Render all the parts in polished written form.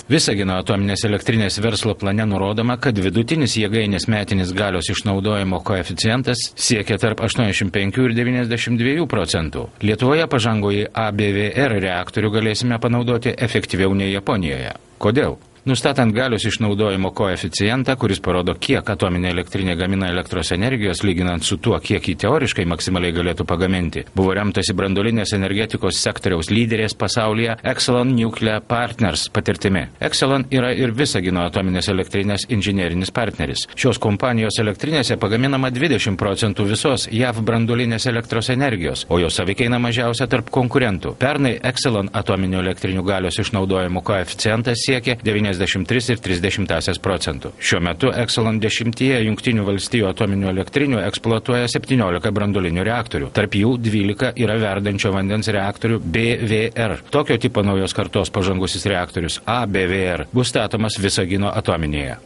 Visagino atominės elektrinės verslo plane nurodoma, kad vidutinis jėgainės metinis galios išnaudojimo koeficientas siekia tarp 85 ir 92 procentų. Lietuvoje pažangoji ABVR reaktorių galėsime panaudoti efektyviau nei Japonijoje. Kodėl? Nustatant galios išnaudojimo koeficientą, kuris parodo, kiek atominė elektrinė gamina elektros energijos, lyginant su tuo, kiek jį teoriškai maksimaliai galėtų pagaminti, buvo remtasi branduolinės energetikos sektoriaus lyderės pasaulyje Exelon Nuclear Partners patirtimi. Exelon yra ir Visagino atominės elektrinės inžinerinis partneris. Šios kompanijos elektrinėse pagaminama 20 procentų visos JAV branduolinės elektros energijos, o jos savikaina mažiausia tarp konkurentų. Pernai Exelon atominių elektrinių galios išnaudojimo koeficientas siekia 93,3 procentų. Šiuo metu Exelon 10 Jungtinių valstijų atominių elektrinių eksploatuoja 17 branduolinių reaktorių. Tarp jų 12 yra verdančio vandens reaktorių BVR. Tokio tipo naujos kartos pažangusis reaktorius ABVR bus statomas Visagino atominėje.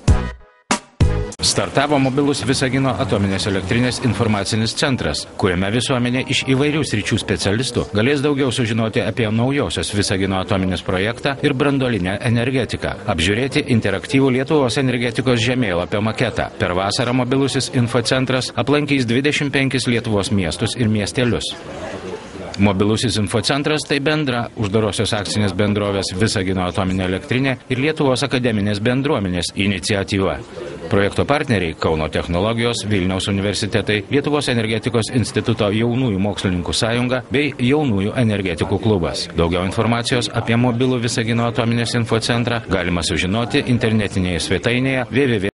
Startavo mobilus Visagino atominės elektrinės informacinis centras, kuriame visuomenė iš įvairių sričių specialistų galės daugiau sužinoti apie naujosios Visagino atominės projektą ir branduolinę energetiką, apžiūrėti interaktyvų Lietuvos energetikos žemėlapio maketą. Per vasarą mobilusis infocentras aplankys 25 Lietuvos miestus ir miestelius. Mobilusis infocentras tai bendra uždarosios akcinės bendrovės Visagino atominė elektrinė ir Lietuvos akademinės bendruomenės iniciatyva. Projekto partneriai Kauno technologijos, Vilniaus universitetai, Lietuvos energetikos instituto jaunųjų mokslininkų sąjunga bei jaunųjų energetikų klubas. Daugiau informacijos apie mobilų Visagino atominės infocentrą galima sužinoti internetinėje svetainėje www.